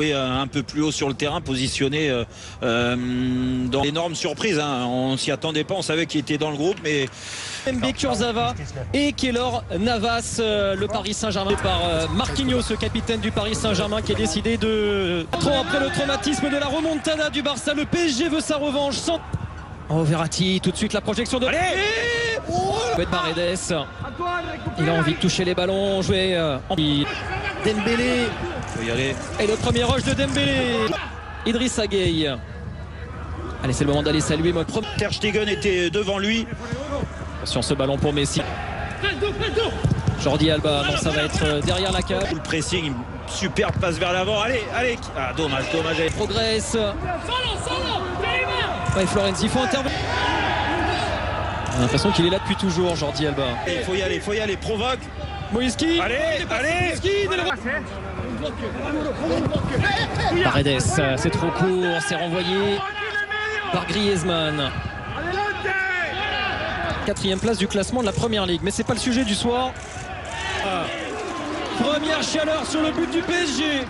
Et un peu plus haut sur le terrain, positionné dans l'énorme surprise. Hein. On s'y attendait pas, on savait qu'il était dans le groupe, mais MB Kurzawa et Keylor Navas, le Paris Saint-Germain par Marquinhos, le capitaine du Paris Saint-Germain, qui a décidé de... Après le traumatisme de la remontada du Barça, le PSG veut sa revanche. Oh, Verratti, tout de suite la projection de... Paredes, il a envie de toucher les ballons, jouer Dembélé, faut y aller. Et le premier rush de Dembélé. Idrissa Gueye. Allez, c'est le moment d'aller saluer mon premier. Ter Stegen était devant lui. Attention, ce ballon pour Messi. Jordi Alba, non, ça va être derrière la cage. Le pressing, superbe passe vers l'avant. Allez, allez. Ah, dommage. Il progresse. Ouais, Florenzi, il faut intervenir. On a l'impression qu'il est là depuis toujours, Jordi Alba. Il faut y aller, provoque. Moïski. Allez. Paredes, c'est trop court, c'est renvoyé par Griezmann. 4e place du classement de la première ligue, mais c'est pas le sujet du soir. Première chaleur sur le but du PSG.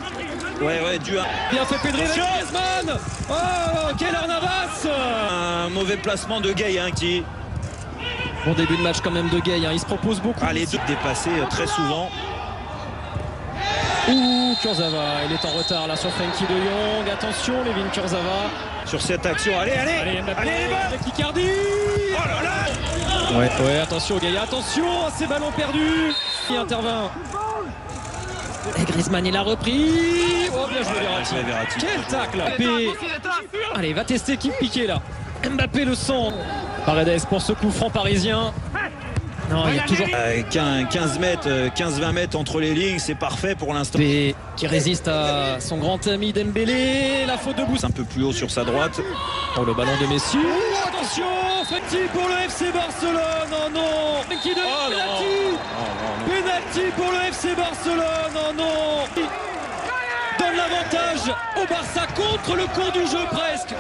Ouais, du 1. Bien fait Pedri, Griezmann. Oh, Keylor Navas. Un mauvais placement de Gueye, hein, qui... Bon début de match quand même de Gueye, hein. Il se propose beaucoup. Les deux dépassés très souvent. Kurzawa, il est en retard là sur Frenkie de Jong. Attention, Layvin Kurzawa. Sur cette action, allez, Avec Icardi. Oh là là. Ouais, attention Gueye, attention à ces ballons perdus. Il intervient. Et Griezmann, il a repris. Oh, bien joué Verratti. Quel tacle. Allez, va tester qui piqué là. Mbappé le sent. Paredes pour ce coup franc parisien. Non, il y a toujours 15-20 mètres entre les lignes, c'est parfait pour l'instant. Qui résiste à son grand ami Dembélé. La faute de Bouss. Un peu plus haut sur sa droite. Oh, le ballon de Messi. Oh, attention, Frenkie pour le FC Barcelone. Oh non, Frenkie de penalty pour le FC Barcelone. Oh non. Donne l'avantage au Barça contre le cours du jeu presque.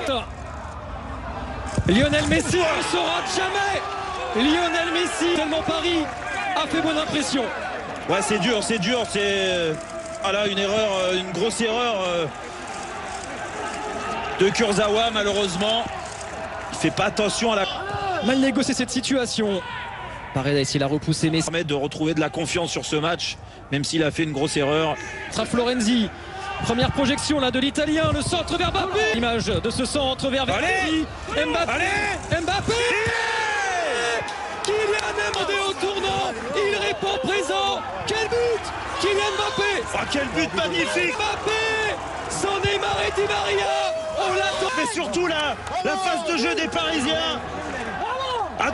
Lionel Messi ne se rate jamais. Lionel Messi, tellement Paris a fait bonne impression. Ouais, c'est dur, c'est une erreur, une grosse erreur de Kurzawa malheureusement. Il fait pas attention à la... Mal négocié cette situation. Paredes, il a repoussé Messi. Permet de retrouver de la confiance sur ce match, même s'il a fait une grosse erreur. Florenzi. Première projection là de l'Italien, le centre vers Mbappé. L'image de ce centre vers Verratti. Mbappé. Kylian Mbappé au tournant, il répond présent. Quel but, Kylian Mbappé. Oh, quel but magnifique. Mbappé, sans Neymar et Di Maria. On l'attend. Mais surtout la phase de jeu des Parisiens.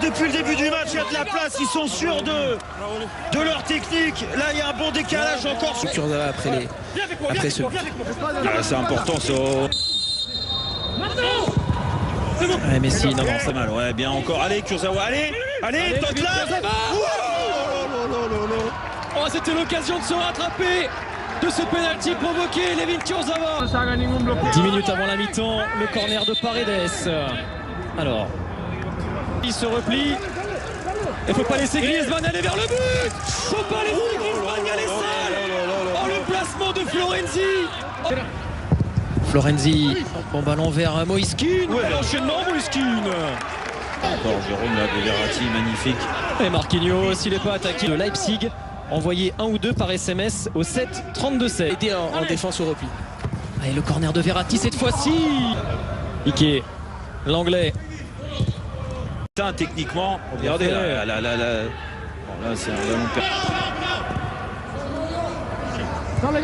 Depuis le début du match, il y a de la place, ils sont sûrs de leur technique. Là, il y a un bon décalage encore. Après ce... c'est important, ça. Ouais, Messi, non, c'est mal. Ouais, bien encore. Allez, Kurzawa, allez, Tottenham. Oh, c'était l'occasion de se rattraper de ce penalty provoqué, Layvin Kurzawa. 10 minutes avant la mi-temps, le corner de Paredes. Alors, il se replie. Il ne faut pas laisser Griezmann aller vers le but. Faut pas laisser Griezmann y aller seul. Oh, le placement de Florenzi. Florenzi, bon ballon vers Moïskine. L'enchaînement Moïskine. Encore Jérôme là, de Verratti, magnifique. Et Marquinhos, il n'est pas attaqué. Le Leipzig, envoyé 1 ou 2 par SMS au 7-32-7. Était en défense au repli. Et le corner de Verratti cette fois-ci. Ike, l'anglais. Techniquement, regardez là. Bon, là c'est un ballon perdu. Il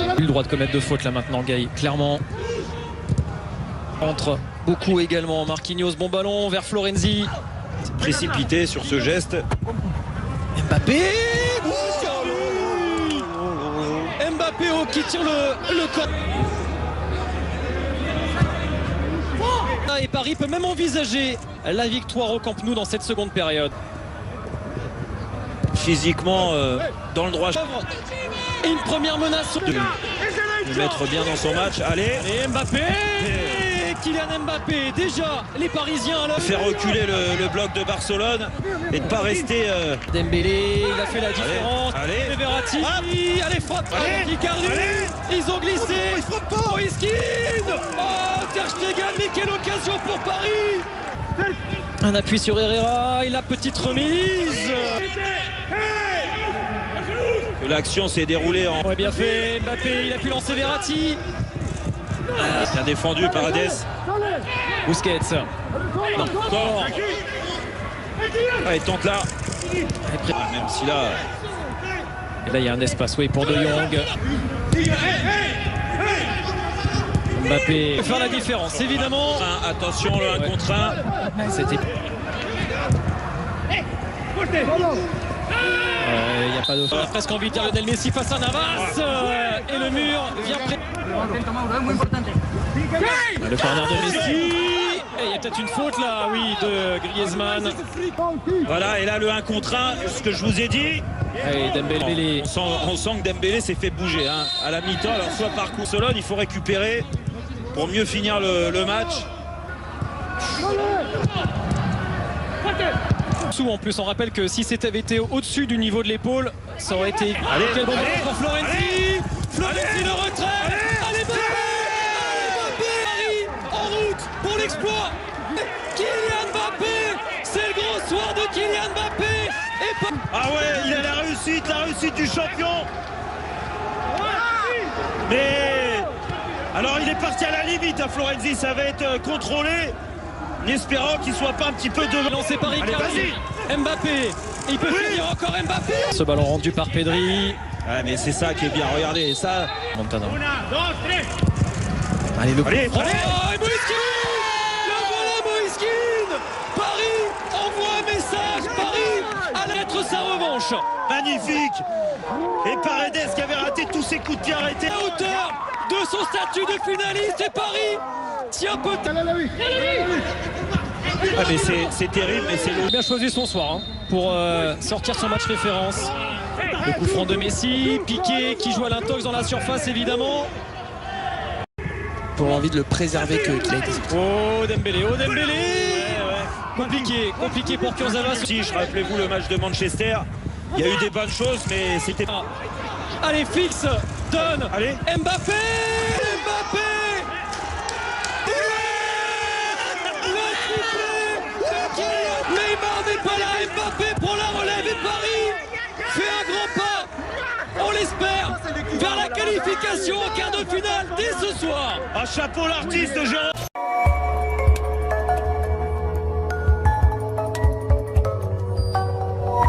a eu le droit de commettre de fautes là maintenant, Gueye, clairement. Entre beaucoup également. Marquinhos, bon ballon vers Florenzi. Précipité sur ce geste. Mbappé. Mbappé qui tire le corps. Et Paris peut même envisager la victoire au Camp Nou dans cette seconde période. Physiquement, dans le droit. Et une première menace de mettre bien dans son match. Allez. Et Mbappé Kylian Mbappé. Déjà, les Parisiens alors. Faire reculer le bloc de Barcelone et de ne pas rester... Dembélé, il a fait la différence. Allez. Verratti, allez, frappe. Icardi, ils ont glissé. Moïse Kean. Oh, Ter Stegen, mais quelle occasion pour Paris. Un appui sur Herrera et la petite remise. L'action s'est déroulée en... Ouais, bien fait, Mbappé, il a pu lancer Verratti. Bien défendu par Hades. Busquets. Non, encore. Allez, tente là. Même si là... Et là, il y a un espace, oui, pour De Jong. Mbappé peut faire la différence, évidemment. Attention, le 1 contre 1. C'était... Il n'y a pas de... On a presque envie de dire Lionel Messi face à Navas. Et le mur vient près. Le corner de Messi. Et il y a peut-être une faute là, oui, de Griezmann. Voilà, et là le 1 contre 1, ce que je vous ai dit. Allez, Dembélé. On sent que Dembélé s'est fait bouger hein, à la mi-temps. Alors soit par Barcelone, il faut récupérer pour mieux finir le match. En plus, on rappelle que si c'était été au-dessus du niveau de l'épaule, ça aurait été... Allez, quel bon moment pour Florenzi. Florenzi le retrait. Allez, Mbappé, Paris en route pour l'exploit. Kylian Mbappé, c'est le gros soir de Kylian Mbappé. Ah ouais, il a la réussite du champion. Mais alors il est parti à la limite à Florenzi, ça va être contrôlé. En espérant qu'il soit pas un petit peu devant. Lancé par Icardi. Mbappé, il peut finir encore Mbappé. Ce ballon rendu par Pedri. Ouais, mais c'est ça qui est bien, regardez, ça. Montana. Allez, le coup. Allez, Oh, et Moïse Kean. Le voilà Moïse Kean. Paris envoie un message. Paris allait être sa revanche. Magnifique. Et Paredes qui avait raté tous ses coups de pied arrêtés. À hauteur de son statut de finaliste et Paris tient peut-être. Ah mais c'est terrible, mais c'est Il a bien choisi son soir hein, pour sortir son match référence. Le coup franc de Messi, Piqué qui joue à l'intox dans la surface évidemment. Pour l'envie de le préserver qu'il a été. Oh Dembélé, Compliqué pour Kurzawa. Si, rappelez-vous le match de Manchester, il y a eu des bonnes choses, mais c'était... Allez, fixe, donne, allez. Mbappé. Neymar n'est pas là, Mbappé prend la relève et Paris fait un grand pas, on l'espère, vers la qualification en quart de finale dès ce soir. Un chapeau l'artiste, Jean.